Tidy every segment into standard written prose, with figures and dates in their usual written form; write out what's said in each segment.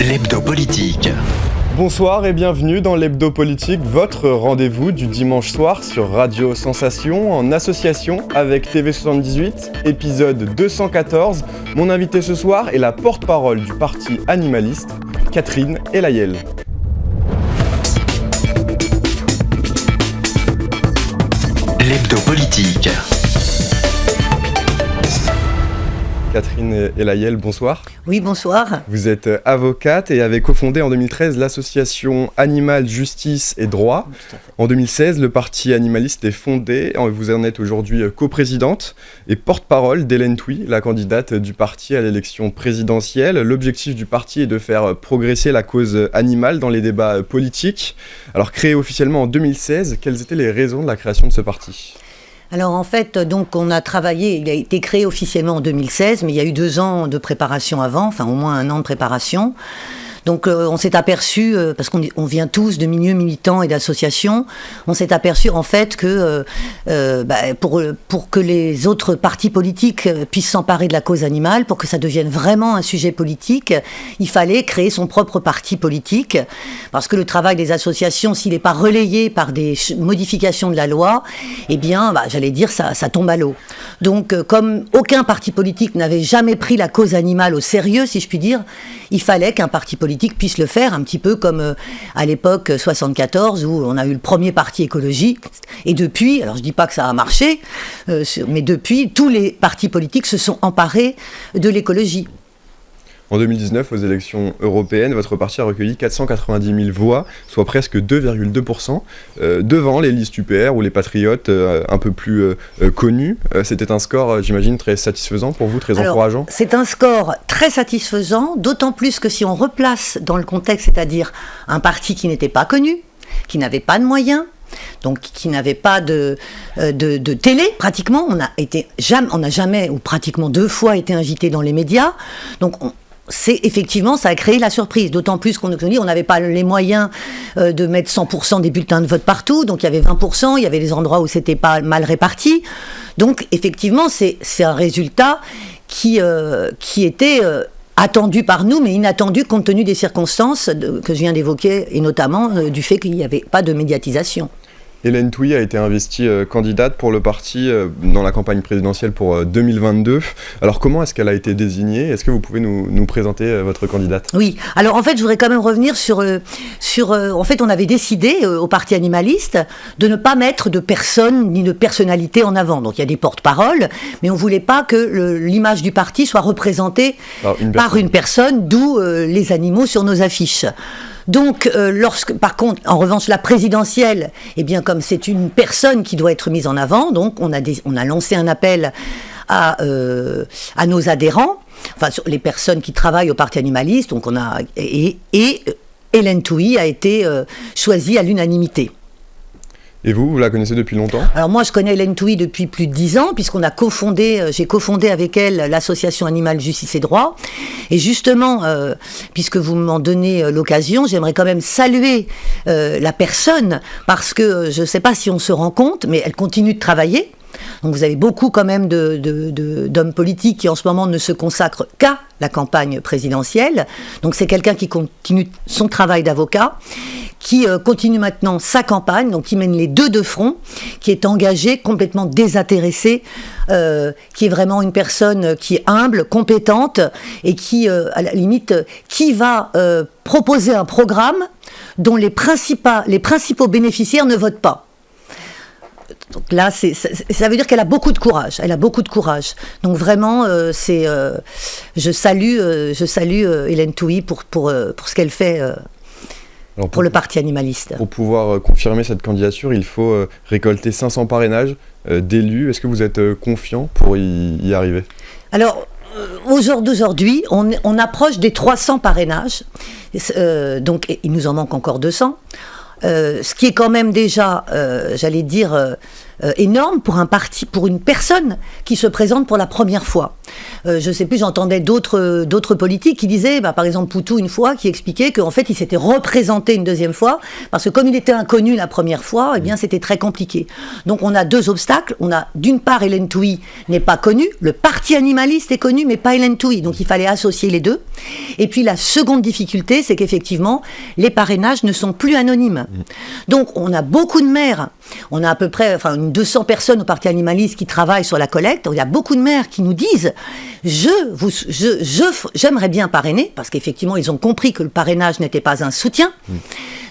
L'hebdo politique. Bonsoir et bienvenue dans l'hebdo politique, votre rendez-vous du dimanche soir sur Radio Sensation en association avec TV78, épisode 214. Mon invité ce soir est la porte-parole du parti animaliste, Catherine Elayel. L'hebdo politique. Catherine Elayel, bonsoir. Oui, bonsoir. Vous êtes avocate et avez cofondé en 2013 l'association Animal, Justice et Droit. En 2016, le parti animaliste est fondé. Vous en êtes aujourd'hui coprésidente et porte-parole d'Hélène Touy, la candidate du parti à l'élection présidentielle. L'objectif du parti est de faire progresser la cause animale dans les débats politiques. Alors, créé officiellement en 2016, quelles étaient les raisons de la création de ce parti ? Alors en fait, donc on a travaillé, il a été créé officiellement en 2016, mais il y a eu 2 ans de préparation avant, enfin au moins 1 an de préparation. Donc on s'est aperçu, parce qu'on vient tous de milieux militants et d'associations, on s'est aperçu en fait que pour que les autres partis politiques puissent s'emparer de la cause animale, pour que ça devienne vraiment un sujet politique, il fallait créer son propre parti politique, parce que le travail des associations, s'il n'est pas relayé par des modifications de la loi, eh bien, j'allais dire, ça tombe à l'eau. Donc comme aucun parti politique n'avait jamais pris la cause animale au sérieux, si je puis dire, il fallait qu'un parti politique puisse le faire, un petit peu comme à l'époque 74 où on a eu le premier parti écologique. Et depuis, alors je dis pas que ça a marché, mais depuis, tous les partis politiques se sont emparés de l'écologie. En 2019, aux élections européennes, votre parti a recueilli 490 000 voix, soit presque 2,2%, devant les listes UPR ou les Patriotes un peu plus connus. C'était un score, j'imagine, très satisfaisant pour vous, très encourageant. C'est un score très satisfaisant, d'autant plus que si on replace dans le contexte, c'est-à-dire un parti qui n'était pas connu, qui n'avait pas de moyens, donc qui n'avait pas de télé, pratiquement, on n'a jamais, ou pratiquement 2 fois été invité dans les médias, donc effectivement, ça a créé la surprise, d'autant plus qu'on n'avait pas les moyens de mettre 100% des bulletins de vote partout, donc il y avait 20%, il y avait des endroits où c'était pas mal réparti, donc effectivement c'est un résultat qui était attendu par nous, mais inattendu compte tenu des circonstances que je viens d'évoquer, et notamment du fait qu'il n'y avait pas de médiatisation. Hélène Touy a été investie candidate pour le parti dans la campagne présidentielle pour 2022. Alors comment est-ce qu'elle a été désignée ? Est-ce que vous pouvez nous présenter votre candidate ? Oui, alors en fait je voudrais quand même revenir sur en fait on avait décidé au parti animaliste de ne pas mettre de personne ni de personnalité en avant. Donc il y a des porte-paroles, mais on ne voulait pas que l'image du parti soit représentée par une personne, d'où les animaux sur nos affiches. Donc, par contre, en revanche, la présidentielle, eh bien, comme c'est une personne qui doit être mise en avant, donc on a lancé un appel à nos adhérents, enfin, les personnes qui travaillent au parti animaliste, donc et Hélène Touy a été choisie à l'unanimité. Et vous la connaissez depuis longtemps ? Alors moi, je connais Hélène Touy depuis plus de 10 ans, puisqu'on a j'ai cofondé avec elle l'association Animal, Justice et Droit. Et justement, puisque vous m'en donnez l'occasion, j'aimerais quand même saluer la personne, parce que je ne sais pas si on se rend compte, mais elle continue de travailler. Donc vous avez beaucoup quand même d'hommes politiques qui en ce moment ne se consacrent qu'à la campagne présidentielle. Donc c'est quelqu'un qui continue son travail d'avocat, qui continue maintenant sa campagne, donc qui mène les 2 de front, qui est engagé, complètement désintéressé, qui est vraiment une personne qui est humble, compétente, et qui, à la limite, qui va proposer un programme dont les principaux bénéficiaires ne votent pas. Donc là, ça veut dire qu'elle a beaucoup de courage. Donc vraiment, je salue Hélène Touy pour ce qu'elle fait pour le parti animaliste. Pour pouvoir confirmer cette candidature, il faut récolter 500 parrainages d'élus. Est-ce que vous êtes confiant pour y arriver ? Alors, au jour d'aujourd'hui, on approche des 300 parrainages. Donc, il nous en manque encore 200. Ce qui est quand même déjà, j'allais dire, énorme pour un parti, pour une personne qui se présente pour la première fois. Je sais plus, j'entendais d'autres politiques qui disaient, par exemple Poutou une fois, qui expliquait qu'en fait il s'était représenté une deuxième fois parce que comme il était inconnu la première fois, eh bien c'était très compliqué. Donc on a deux obstacles. On a d'une part Hélène Touy n'est pas connue, le parti animaliste est connu mais pas Hélène Touy, donc il fallait associer les deux. Et puis la seconde difficulté, c'est qu'effectivement les parrainages ne sont plus anonymes. Donc on a beaucoup de maires, on a à peu près 200 personnes au parti animaliste qui travaillent sur la collecte. Il y a beaucoup de maires qui nous disent j'aimerais bien parrainer, parce qu'effectivement ils ont compris que le parrainage n'était pas un soutien.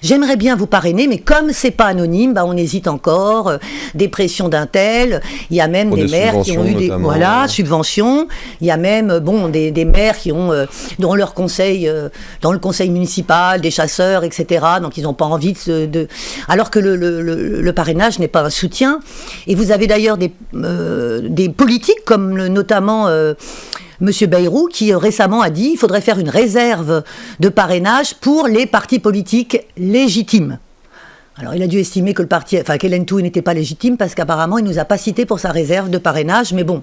J'aimerais bien vous parrainer, mais comme c'est pas anonyme, on hésite encore, des pressions d'un tel. Il y a même des maires qui ont eu des subventions. Il y a même des maires qui ont dans leur conseil, dans le conseil municipal, des chasseurs, etc. Donc ils n'ont pas envie de alors que le parrainage n'est pas un soutien. Et vous avez d'ailleurs des politiques comme notamment Monsieur Bayrou, qui récemment a dit qu'il faudrait faire une réserve de parrainage pour les partis politiques légitimes. Alors il a dû estimer que qu'Hélène Touy n'était pas légitime parce qu'apparemment il ne nous a pas cité pour sa réserve de parrainage. Mais bon,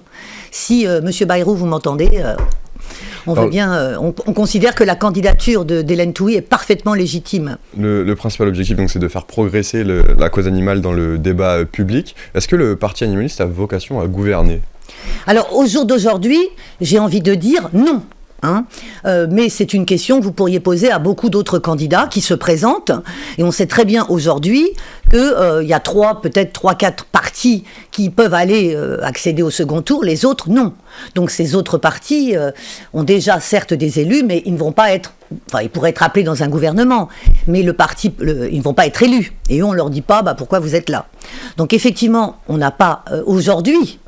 si Monsieur Bayrou vous m'entendez, on considère que la candidature d'Hélène Touy est parfaitement légitime. Le principal objectif, donc, c'est de faire progresser la cause animale dans le débat public. Est-ce que le parti animaliste a vocation à gouverner ? Alors, au jour d'aujourd'hui, j'ai envie de dire non. Mais c'est une question que vous pourriez poser à beaucoup d'autres candidats qui se présentent. Et on sait très bien aujourd'hui qu'il y a peut-être 3-4 partis qui peuvent aller accéder au second tour, les autres non. Donc ces autres partis ont déjà certes des élus, mais ils ne vont pas être... ils pourraient être appelés dans un gouvernement, mais ils ne vont pas être élus. Et eux, on ne leur dit pas pourquoi vous êtes là. Donc effectivement, on n'a pas aujourd'hui,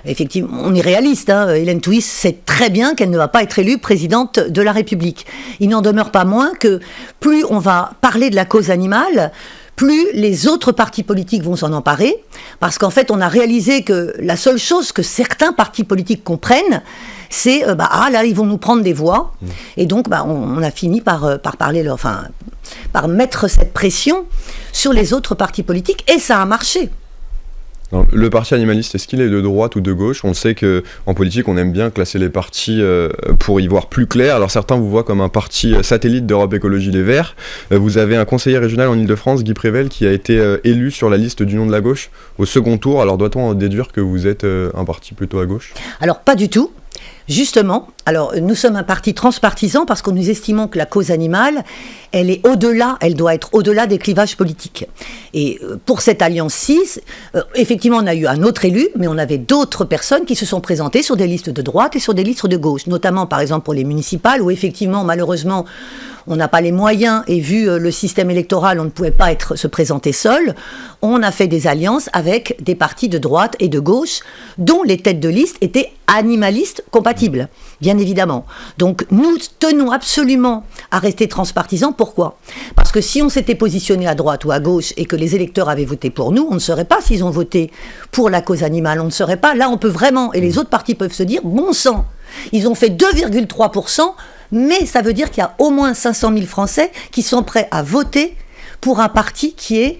effectivement, on est réaliste. Hélène Touy sait très bien qu'elle ne va pas être élue présidente de la République. Il n'en demeure pas moins que plus on va parler de la cause animale, plus les autres partis politiques vont s'en emparer, parce qu'en fait, on a réalisé que la seule chose que certains partis politiques comprennent, c'est là, ils vont nous prendre des voix. Et donc, on a fini par mettre cette pression sur les autres partis politiques, et ça a marché. Alors, le parti animaliste, est-ce qu'il est de droite ou de gauche ? On sait qu'en politique, on aime bien classer les partis pour y voir plus clair. Alors certains vous voient comme un parti satellite d'Europe Écologie Les Verts. Vous avez un conseiller régional en Ile-de-France, Guy Prével, qui a été élu sur la liste d'Union de la gauche au second tour. Alors doit-on en déduire que vous êtes un parti plutôt à gauche ? Alors pas du tout. Justement, alors nous sommes un parti transpartisan parce que nous estimons que la cause animale, elle doit être au-delà des clivages politiques. Et pour cette Alliance 6, effectivement, on a eu un autre élu, mais on avait d'autres personnes qui se sont présentées sur des listes de droite et sur des listes de gauche, notamment par exemple pour les municipales, où effectivement, malheureusement, on n'a pas les moyens, et vu le système électoral, on ne pouvait pas se présenter seul. On a fait des alliances avec des partis de droite et de gauche, dont les têtes de liste étaient animalistes compatibles, bien évidemment. Donc nous tenons absolument à rester transpartisans. Pourquoi ? Parce que si on s'était positionné à droite ou à gauche et que les électeurs avaient voté pour nous, on ne saurait pas s'ils ont voté pour la cause animale. On ne saurait pas. Là, on peut vraiment, et les autres partis peuvent se dire, bon sang, ils ont fait 2,3%, mais ça veut dire qu'il y a au moins 500 000 Français qui sont prêts à voter pour un parti qui est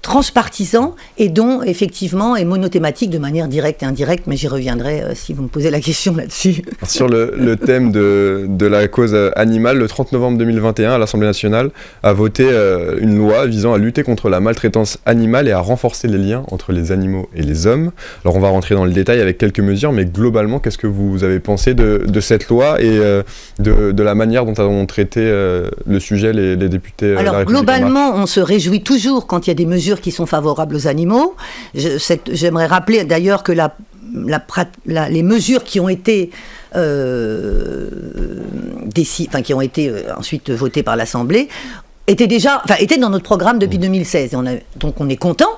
transpartisan et dont, effectivement, est monothématique de manière directe et indirecte, mais j'y reviendrai si vous me posez la question là-dessus. Sur le thème de la cause animale, le 30 novembre 2021, l'Assemblée nationale a voté une loi visant à lutter contre la maltraitance animale et à renforcer les liens entre les animaux et les hommes. Alors on va rentrer dans le détail avec quelques mesures, mais globalement, qu'est-ce que vous avez pensé de cette loi et de la manière dont ont traité le sujet les députés Alors, La République globalement, on se réjouit toujours quand il y a des mesures qui sont favorables aux animaux. J'aimerais rappeler d'ailleurs que les mesures qui ont été qui ont été ensuite votées par l'Assemblée étaient dans notre programme depuis 2016. Donc on est content.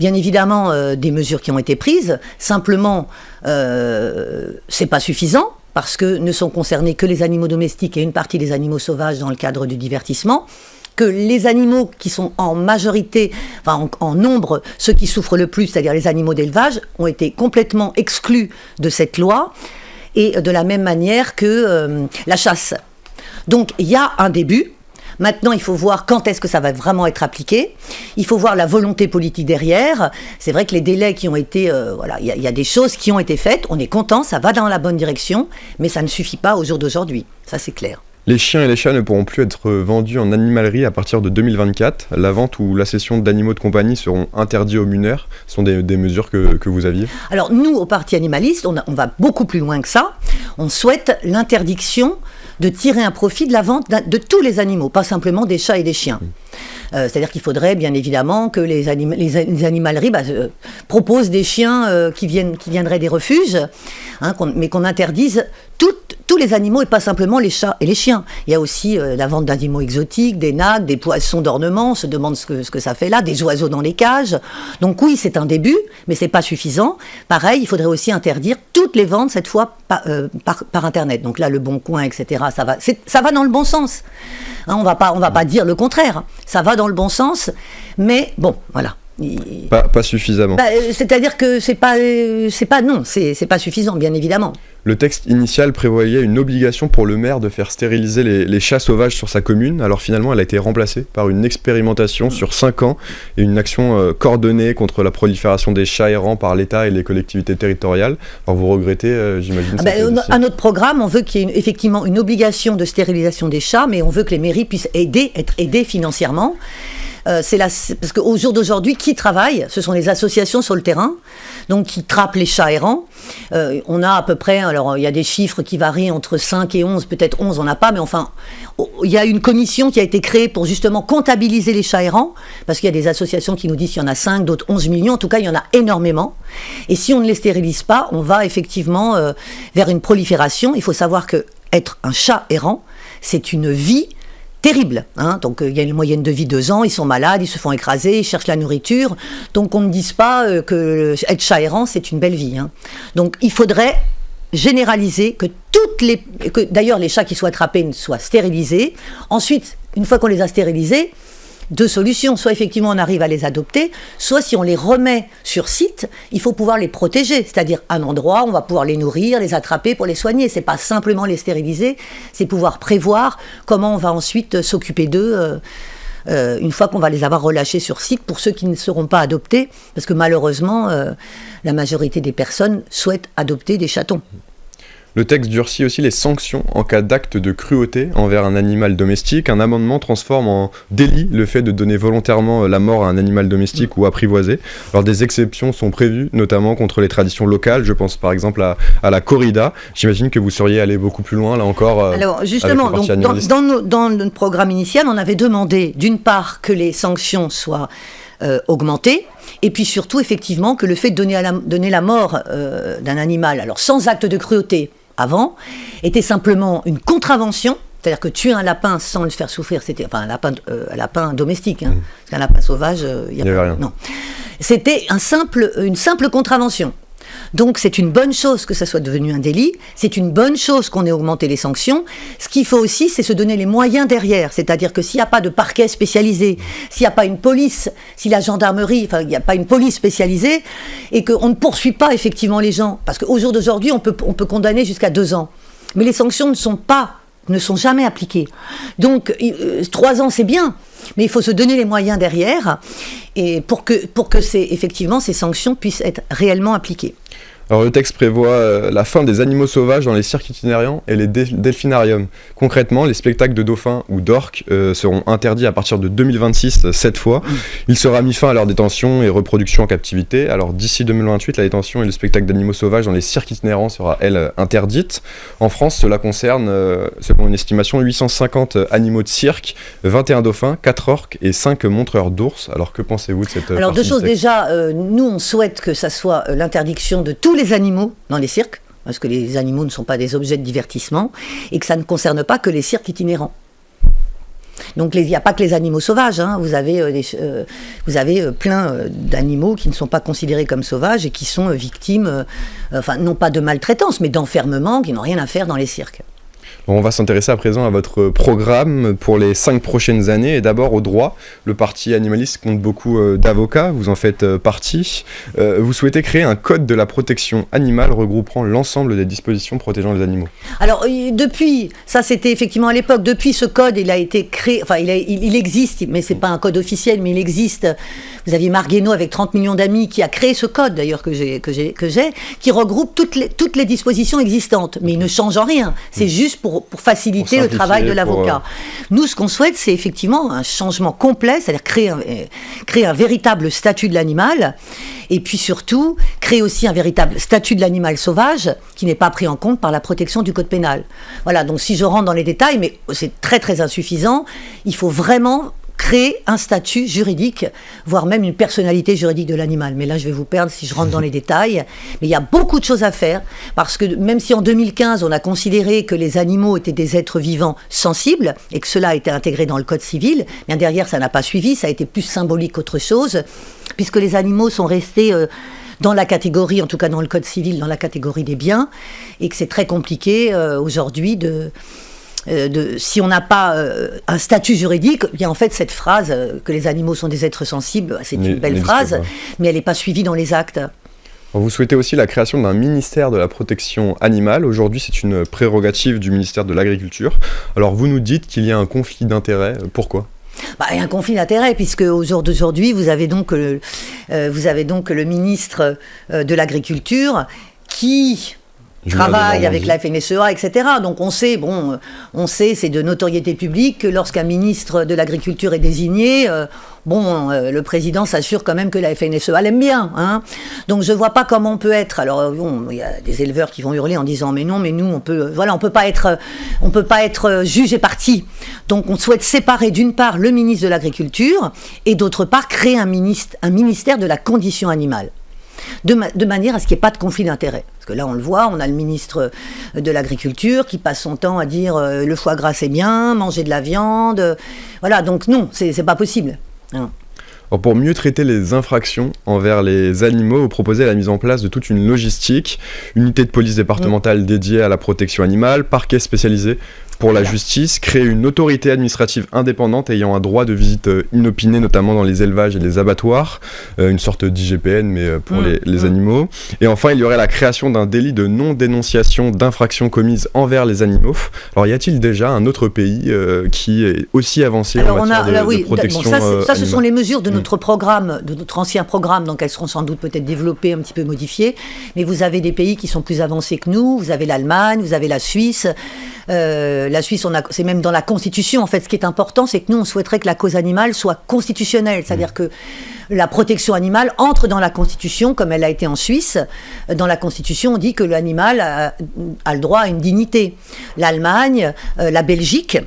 Bien évidemment, des mesures qui ont été prises. Simplement, c'est pas suffisant, parce que ne sont concernés que les animaux domestiques et une partie des animaux sauvages dans le cadre du divertissement, que les animaux qui sont en majorité, en nombre, ceux qui souffrent le plus, c'est-à-dire les animaux d'élevage, ont été complètement exclus de cette loi, et de la même manière que la chasse. Donc il y a un début. Maintenant, il faut voir quand est-ce que ça va vraiment être appliqué. Il faut voir la volonté politique derrière. C'est vrai que les délais qui ont été... il y a des choses qui ont été faites. On est content, ça va dans la bonne direction, mais ça ne suffit pas au jour d'aujourd'hui. Ça, c'est clair. Les chiens et les chats ne pourront plus être vendus en animalerie à partir de 2024. La vente ou la cession d'animaux de compagnie seront interdits aux mineurs. Ce sont des mesures que vous aviez. Alors nous, au Parti animaliste, on va beaucoup plus loin que ça. On souhaite l'interdiction de tirer un profit de la vente de tous les animaux, pas simplement des chats et des chiens. C'est-à-dire qu'il faudrait bien évidemment que les animaleries proposent des chiens qui viendraient des refuges, mais qu'on interdise tous les animaux et pas simplement les chats et les chiens. Il y a aussi la vente d'animaux exotiques, des nags, des poissons d'ornement, on se demande ce que ça fait là, des oiseaux dans les cages. Donc oui, c'est un début, mais c'est pas suffisant. Pareil, il faudrait aussi interdire toutes les ventes, cette fois par Internet. Donc là, le Bon Coin, etc., ça va dans le bon sens. On va pas dire le contraire. Ça va dans le bon sens, mais bon, voilà. Pas suffisamment. C'est-à-dire que c'est pas suffisant, bien évidemment. Le texte initial prévoyait une obligation pour le maire de faire stériliser les chats sauvages sur sa commune. Alors finalement, elle a été remplacée par une expérimentation sur 5 ans et une action coordonnée contre la prolifération des chats errants par l'État et les collectivités territoriales. Alors vous regrettez, j'imagine. À notre programme, on veut qu'il y ait effectivement une obligation de stérilisation des chats, mais on veut que les mairies puissent être aidées financièrement. Parce qu'au jour d'aujourd'hui, qui travaille ? Ce sont les associations sur le terrain, donc qui trappent les chats errants. On a à peu près, alors il y a des chiffres qui varient entre 5 et 11, peut-être 11 on n'a pas, mais enfin, il y a une commission qui a été créée pour justement comptabiliser les chats errants, parce qu'il y a des associations qui nous disent qu'il y en a 5, d'autres 11 millions, en tout cas il y en a énormément. Et si on ne les stérilise pas, on va effectivement vers une prolifération. Il faut savoir que être un chat errant, c'est une vie terrible, Donc il y a une moyenne de vie 2 ans, ils sont malades, ils se font écraser, ils cherchent la nourriture, donc on ne dise pas que être chat errant c'est une belle vie, Donc il faudrait généraliser que d'ailleurs les chats qui soient attrapés soient stérilisés. Ensuite, une fois qu'on les a stérilisés, 2 solutions, soit effectivement on arrive à les adopter, soit si on les remet sur site, il faut pouvoir les protéger, c'est-à-dire un endroit où on va pouvoir les nourrir, les attraper pour les soigner. C'est pas simplement les stériliser, c'est pouvoir prévoir comment on va ensuite s'occuper d'eux une fois qu'on va les avoir relâchés sur site, pour ceux qui ne seront pas adoptés, parce que malheureusement la majorité des personnes souhaitent adopter des chatons. Le texte durcit aussi les sanctions en cas d'acte de cruauté envers un animal domestique. Un amendement transforme en délit le fait de donner volontairement la mort à un animal domestique ou apprivoisé. Alors des exceptions sont prévues, notamment contre les traditions locales. Je pense par exemple à la corrida. J'imagine que vous seriez allé beaucoup plus loin, là encore. Alors justement, donc, dans notre programme initial, on avait demandé d'une part que les sanctions soient augmentées, et puis surtout effectivement que le fait de donner la mort d'un animal, alors sans acte de cruauté avant, était simplement une contravention. C'est-à-dire que tuer un lapin sans le faire souffrir, un lapin domestique, parce qu'un lapin sauvage, il n'y avait rien. Non. C'était une simple contravention. Donc c'est une bonne chose que ça soit devenu un délit, c'est une bonne chose qu'on ait augmenté les sanctions. Ce qu'il faut aussi, c'est se donner les moyens derrière, c'est-à-dire que s'il n'y a pas de parquet spécialisé, s'il n'y a pas une police, si la gendarmerie, il n'y a pas une police spécialisée, et qu'on ne poursuit pas effectivement les gens, parce qu'au jour d'aujourd'hui, on peut condamner jusqu'à 2 ans, mais les sanctions ne sont jamais appliquées. Donc 3 ans, c'est bien, mais il faut se donner les moyens derrière, et pour que effectivement ces sanctions puissent être réellement appliquées. Alors le texte prévoit la fin des animaux sauvages dans les cirques itinérants et les delphinariums. Concrètement, les spectacles de dauphins ou d'orques seront interdits à partir de 2026, cette fois. Il sera mis fin à leur détention et reproduction en captivité. Alors d'ici 2028, la détention et le spectacle d'animaux sauvages dans les cirques itinérants sera, elle, interdite. En France, cela concerne, selon une estimation, 850 animaux de cirque, 21 dauphins, 4 orques et 5 montreurs d'ours. Alors que pensez-vous de cette Alors 2 choses déjà, nous on souhaite que ça soit l'interdiction de tous les animaux dans les cirques, parce que les animaux ne sont pas des objets de divertissement, et que ça ne concerne pas que les cirques itinérants. Donc il n'y a pas que les animaux sauvages, vous avez plein d'animaux qui ne sont pas considérés comme sauvages et qui sont victimes, non pas de maltraitance, mais d'enfermement, qui n'ont rien à faire dans les cirques. On va s'intéresser à présent à votre programme pour les 5 prochaines années et d'abord au droit. Le parti animaliste compte beaucoup d'avocats, vous en faites partie. Vous souhaitez créer un code de la protection animale regroupant l'ensemble des dispositions protégeant les animaux. Alors depuis, ça c'était effectivement à l'époque, depuis ce code il a été créé, enfin il existe, mais c'est pas un code officiel, mais il existe. Vous aviez Marc Guénaud avec 30 millions d'amis qui a créé ce code d'ailleurs que j'ai, qui regroupe toutes les dispositions existantes, mais il ne change en rien, c'est juste pour faciliter le travail de l'avocat. Nous, ce qu'on souhaite, c'est effectivement un changement complet, c'est-à-dire créer un véritable statut de l'animal, et puis surtout, créer aussi un véritable statut de l'animal sauvage, qui n'est pas pris en compte par la protection du code pénal. Voilà, donc si je rentre dans les détails, mais c'est très très insuffisant, il faut vraiment créer un statut juridique, voire même une personnalité juridique de l'animal. Mais là, je vais vous perdre si je rentre dans les détails. Mais il y a beaucoup de choses à faire, parce que même si en 2015, on a considéré que les animaux étaient des êtres vivants sensibles, et que cela a été intégré dans le Code civil, bien derrière, ça n'a pas suivi, ça a été plus symbolique qu'autre chose, puisque les animaux sont restés dans la catégorie, en tout cas dans le Code civil, dans la catégorie des biens, et que c'est très compliqué aujourd'hui si on n'a pas un statut juridique, bien en fait cette phrase que les animaux sont des êtres sensibles, c'est une belle phrase, mais elle n'est pas suivie dans les actes. Vous souhaitez aussi la création d'un ministère de la protection animale. Aujourd'hui, c'est une prérogative du ministère de l'Agriculture. Alors vous nous dites qu'il y a un conflit d'intérêts. Pourquoi ? Il y a un conflit d'intérêts, puisque au jour d'aujourd'hui, vous avez donc le ministre de l'Agriculture qui travaille avec la FNSEA, etc. Donc on sait, c'est de notoriété publique que lorsqu'un ministre de l'Agriculture est désigné, le président s'assure quand même que la FNSEA l'aime bien. Hein. Donc je ne vois pas comment on peut être. Alors il y a des éleveurs qui vont hurler en disant mais non, mais nous on peut pas être juge et partie. Donc on souhaite séparer d'une part le ministre de l'Agriculture et d'autre part créer un ministère de la condition animale. De manière à ce qu'il n'y ait pas de conflit d'intérêts. Parce que là, on le voit, on a le ministre de l'Agriculture qui passe son temps à dire le foie gras c'est bien, manger de la viande. Voilà, donc non, c'est pas possible. Hein. Alors pour mieux traiter les infractions envers les animaux, vous proposez la mise en place de toute une logistique, unité de police départementale dédiée à la protection animale, parquet spécialisé pour la justice, créer une autorité administrative indépendante ayant un droit de visite inopiné, notamment dans les élevages et les abattoirs, une sorte d'IGPN, mais pour les animaux. Et enfin, il y aurait la création d'un délit de non-dénonciation d'infractions commises envers les animaux. Alors, y a-t-il déjà un autre pays qui est aussi avancé en matière de protection ça, ce sont les mesures de notre programme, de notre ancien programme, donc elles seront sans doute peut-être développées, un petit peu modifiées, mais vous avez des pays qui sont plus avancés que nous, vous avez l'Allemagne, vous avez la Suisse. La Suisse, c'est même dans la Constitution. En fait, ce qui est important, c'est que nous, on souhaiterait que la cause animale soit constitutionnelle. C'est-à-dire que la protection animale entre dans la Constitution, comme elle a été en Suisse. Dans la Constitution, on dit que l'animal a le droit à une dignité. L'Allemagne, la Belgique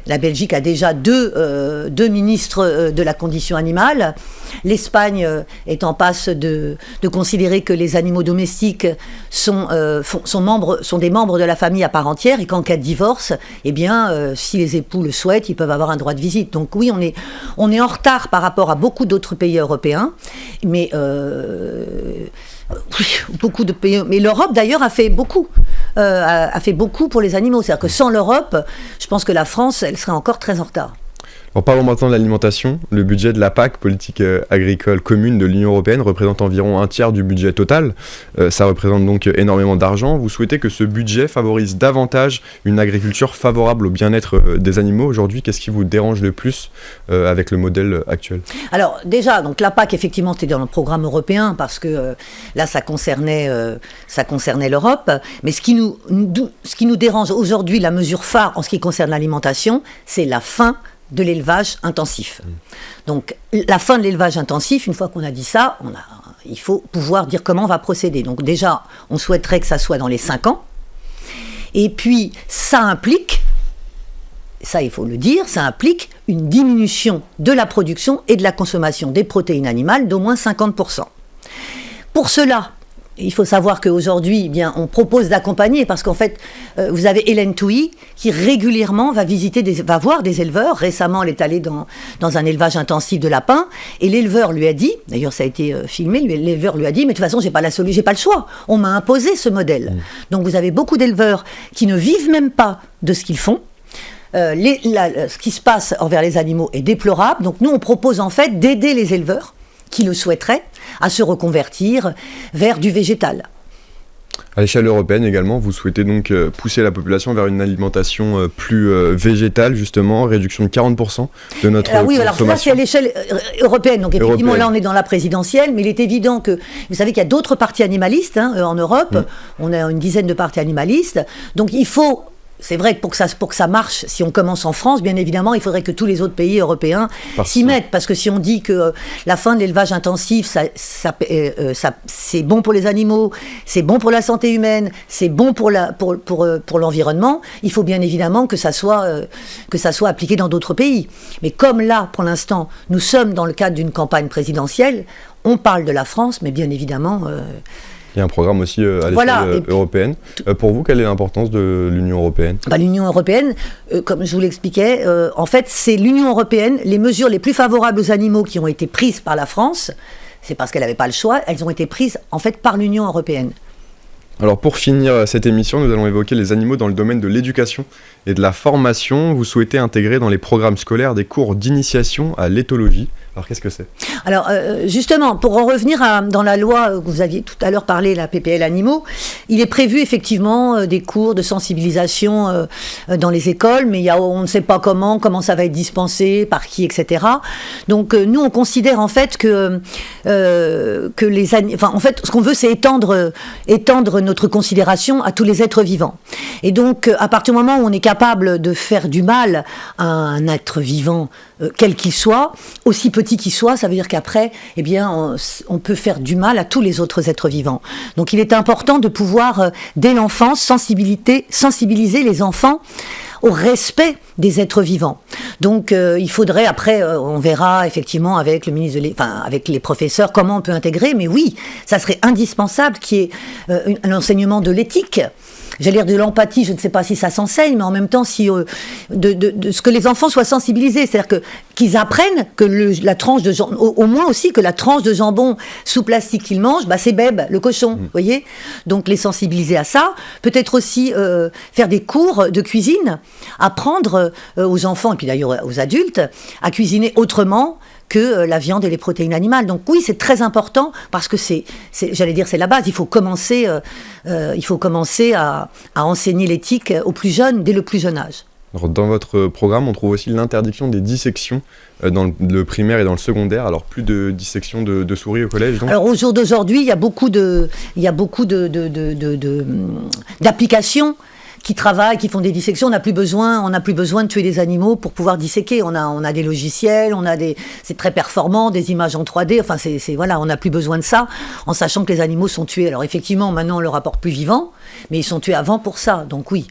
a déjà deux ministres de la condition animale. L'Espagne est en passe de considérer que les animaux domestiques sont des membres de la famille à part entière et qu'en cas de divorce, si les époux le souhaitent, ils peuvent avoir un droit de visite. Donc oui, on est en retard par rapport à beaucoup d'autres pays européens, mais beaucoup de pays. Mais l'Europe d'ailleurs a fait beaucoup pour les animaux. C'est-à-dire que sans l'Europe, je pense que la France, elle serait encore très en retard. Alors parlons maintenant de l'alimentation. Le budget de la PAC, politique agricole commune de l'Union européenne, représente environ un tiers du budget total. Ça représente donc énormément d'argent. Vous souhaitez que ce budget favorise davantage une agriculture favorable au bien-être des animaux. Aujourd'hui, qu'est-ce qui vous dérange le plus avec le modèle actuel ? Alors déjà, donc la PAC, effectivement, c'était dans le programme européen parce que là, ça concernait l'Europe. Mais ce qui nous dérange aujourd'hui, la mesure phare en ce qui concerne l'alimentation, c'est la fin de l'élevage intensif. Donc la fin de l'élevage intensif, une fois qu'on a dit ça, il faut pouvoir dire comment on va procéder. Donc déjà, on souhaiterait que ça soit dans les 5 ans. Et puis ça implique, ça il faut le dire, ça implique une diminution de la production et de la consommation des protéines animales d'au moins 50%. Pour cela, il faut savoir qu'aujourd'hui, eh bien, on propose d'accompagner, parce qu'en fait, vous avez Hélène Touy qui régulièrement va voir des éleveurs. Récemment, elle est allée dans un élevage intensif de lapins, et l'éleveur lui a dit, d'ailleurs ça a été filmé, l'éleveur lui a dit, mais de toute façon, j'ai pas le choix. On m'a imposé ce modèle. Donc vous avez beaucoup d'éleveurs qui ne vivent même pas de ce qu'ils font. Ce qui se passe envers les animaux est déplorable. Donc nous, on propose en fait d'aider les éleveurs qui le souhaiteraient à se reconvertir vers du végétal. À l'échelle européenne également, vous souhaitez donc pousser la population vers une alimentation plus végétale, justement, réduction de 40% de notre consommation. Oui, alors là c'est à l'échelle européenne, donc effectivement là on est dans la présidentielle, mais il est évident que, vous savez qu'il y a d'autres partis animalistes en Europe, on a une dizaine de partis animalistes, donc il faut... C'est vrai que pour que ça marche, si on commence en France, bien évidemment, il faudrait que tous les autres pays européens s'y mettent. Parce que si on dit que la fin de l'élevage intensif, c'est bon pour les animaux, c'est bon pour la santé humaine, c'est bon pour l'environnement, il faut bien évidemment que ça soit appliqué dans d'autres pays. Mais comme là, pour l'instant, nous sommes dans le cadre d'une campagne présidentielle, on parle de la France, mais bien évidemment... Il y a un programme aussi à l'échelle européenne. Pour vous, quelle est l'importance de l'Union européenne ? L'Union européenne, comme je vous l'expliquais, en fait, c'est l'Union européenne, les mesures les plus favorables aux animaux qui ont été prises par la France, c'est parce qu'elle n'avait pas le choix, elles ont été prises en fait par l'Union européenne. Alors pour finir cette émission, nous allons évoquer les animaux dans le domaine de l'éducation et de la formation. Vous souhaitez intégrer dans les programmes scolaires des cours d'initiation à l'éthologie. Alors qu'est-ce que c'est ? Alors justement, pour en revenir dans la loi que vous aviez tout à l'heure parlé, la PPL animaux, il est prévu effectivement des cours de sensibilisation dans les écoles, mais on ne sait pas comment ça va être dispensé, par qui, etc. Donc nous on considère en fait que en fait ce qu'on veut c'est étendre notre considération à tous les êtres vivants. Et donc à partir du moment où on est capable de faire du mal à un être vivant, quel qu'il soit, aussi petit qu'il soit, ça veut dire qu'après, eh bien, on peut faire du mal à tous les autres êtres vivants. Donc il est important de pouvoir, dès l'enfance, sensibiliser les enfants au respect des êtres vivants. Donc il faudrait, après, on verra effectivement avec le ministre avec les professeurs comment on peut intégrer, mais oui, ça serait indispensable qu'il y ait un enseignement de l'éthique. J'allais dire de l'empathie, je ne sais pas si ça s'enseigne, mais en même temps, de ce que les enfants soient sensibilisés, c'est-à-dire qu'ils apprennent que la tranche de jambon, au moins aussi que la tranche de jambon sous plastique qu'ils mangent, c'est Beb, le cochon, vous voyez. Donc les sensibiliser à ça, peut-être aussi faire des cours de cuisine, apprendre aux enfants et puis d'ailleurs aux adultes à cuisiner autrement que la viande et les protéines animales. Donc oui, c'est très important parce que c'est la base. Il faut commencer à enseigner l'éthique aux plus jeunes, dès le plus jeune âge. Alors, dans votre programme, on trouve aussi l'interdiction des dissections dans le primaire et dans le secondaire. Alors plus de dissections de souris au collège, donc. Alors au jour d'aujourd'hui, il y a beaucoup d'applications qui travaillent, qui font des dissections. On n'a plus besoin de tuer des animaux pour pouvoir disséquer. On a des logiciels, c'est très performant, des images en 3D. Enfin, on n'a plus besoin de ça, en sachant que les animaux sont tués. Alors effectivement, maintenant on le rapporte plus vivant, mais ils sont tués avant pour ça. Donc oui.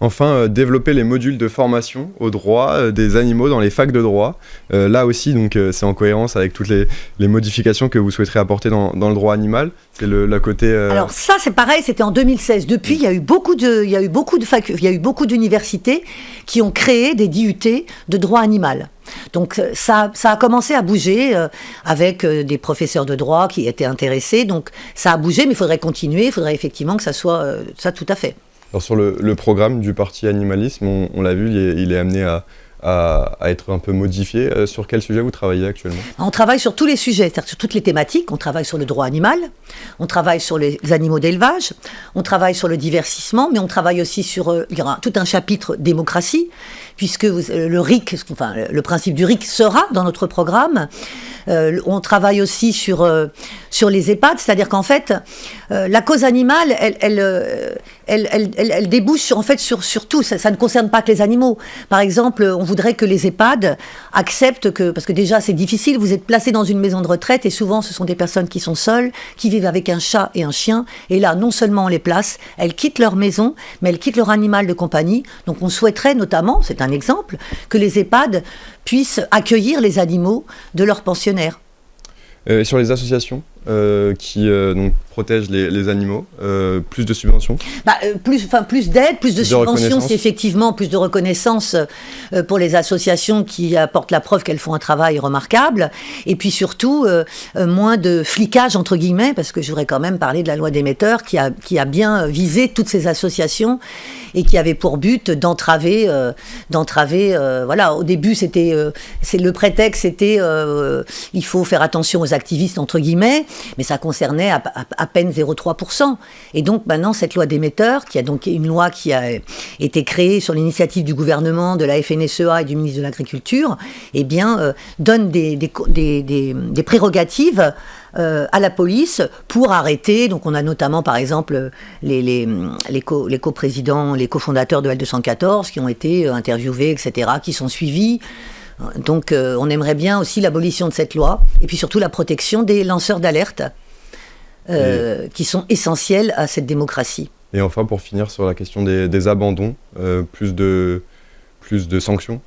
Enfin, développer les modules de formation aux droits des animaux dans les facs de droit. Là aussi, donc, c'est en cohérence avec toutes les modifications que vous souhaiterez apporter dans le droit animal. C'est la côté... Alors ça, c'est pareil, c'était en 2016. Depuis, il y a eu beaucoup d'universités qui ont créé des DUT de droit animal. Donc ça a commencé à bouger avec des professeurs de droit qui étaient intéressés. Donc ça a bougé, mais il faudrait continuer. Il faudrait effectivement que ça soit ça tout à fait. Alors sur le programme du parti animalisme, on l'a vu, il est amené à être un peu modifié. Sur quel sujet vous travaillez actuellement ? On travaille sur tous les sujets, c'est-à-dire sur toutes les thématiques. On travaille sur le droit animal, on travaille sur les animaux d'élevage, on travaille sur le divertissement, mais on travaille aussi sur il y aura tout un chapitre démocratie, puisque le RIC, le principe du RIC sera dans notre programme. On travaille aussi sur les EHPAD, c'est-à-dire qu'en fait, la cause animale, elle débouche sur tout. Ça ne concerne pas que les animaux. Par exemple, on voudrait que les EHPAD acceptent parce que déjà c'est difficile, vous êtes placé dans une maison de retraite et souvent ce sont des personnes qui sont seules, qui vivent avec un chat et un chien. Et là, non seulement on les place, elles quittent leur maison, mais elles quittent leur animal de compagnie. Donc on souhaiterait notamment, c'est un exemple, que les EHPAD puissent accueillir les animaux de leurs pensionnaires. Sur les associations, qui donc protège les animaux, plus de subventions. Plus d'aide, plus de subventions, c'est effectivement plus de reconnaissance pour les associations qui apportent la preuve qu'elles font un travail remarquable, et puis surtout moins de flicage entre guillemets, parce que je voudrais quand même parler de la loi d'émetteur qui a bien visé toutes ces associations et qui avait pour but d'entraver. Voilà, au début le prétexte c'était il faut faire attention aux activistes entre guillemets, mais ça concernait à peine 0,3%. Et donc maintenant cette loi d'émetteur, qui a donc une loi qui a été créée sur l'initiative du gouvernement, de la FNSEA et du ministre de l'Agriculture, eh bien donne des prérogatives à la police pour arrêter. Donc on a notamment par exemple les coprésidents, les cofondateurs de L214 qui ont été interviewés, etc., qui sont suivis. Donc on aimerait bien aussi l'abolition de cette loi et puis surtout la protection des lanceurs d'alerte qui sont essentiels à cette démocratie. Et enfin pour finir sur la question des abandons, plus de sanctions.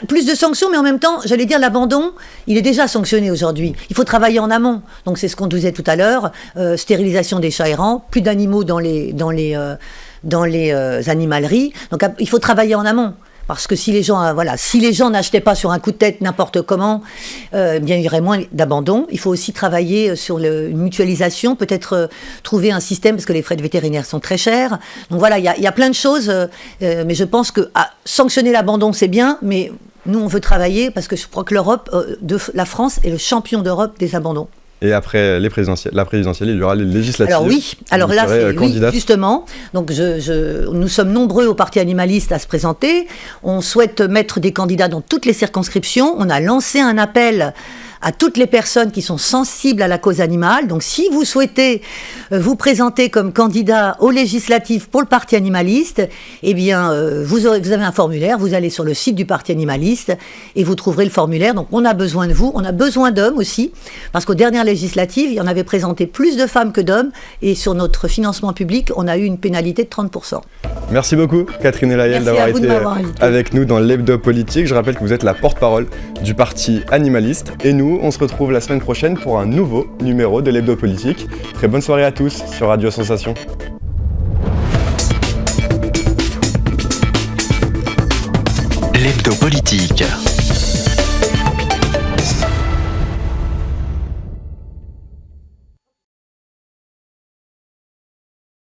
Plus de sanctions, mais en même temps, j'allais dire, l'abandon, il est déjà sanctionné aujourd'hui. Il faut travailler en amont. Donc c'est ce qu'on disait tout à l'heure, stérilisation des chats errants, plus d'animaux dans les animaleries. Donc il faut travailler en amont. Parce que si les gens n'achetaient pas sur un coup de tête n'importe comment, bien il y aurait moins d'abandon. Il faut aussi travailler sur une mutualisation, peut-être trouver un système, parce que les frais de vétérinaire sont très chers. Donc voilà, il y a plein de choses, mais je pense que sanctionner l'abandon, c'est bien, mais nous, on veut travailler, parce que je crois que la France est le champion d'Europe des abandons. Et après la présidentielle, il y aura les législatives. Alors oui, là c'est justement. Donc nous sommes nombreux au Parti animaliste à se présenter. On souhaite mettre des candidats dans toutes les circonscriptions. On a lancé un appel à toutes les personnes qui sont sensibles à la cause animale. Donc si vous souhaitez vous présenter comme candidat aux législatives pour le Parti animaliste, eh bien vous avez un formulaire, vous allez sur le site du Parti animaliste et vous trouverez le formulaire. Donc on a besoin de vous, on a besoin d'hommes aussi, parce qu'aux dernières législatives, il y en avait présenté plus de femmes que d'hommes, et sur notre financement public, on a eu une pénalité de 30%. Merci beaucoup Catherine Layel d'avoir été avec nous dans l'Hebdo Politique. Je rappelle que vous êtes la porte-parole du Parti animaliste, et nous, on se retrouve la semaine prochaine pour un nouveau numéro de l'Hebdo Politique. Très bonne soirée à tous sur Radio Sensation. L'Hebdo Politique.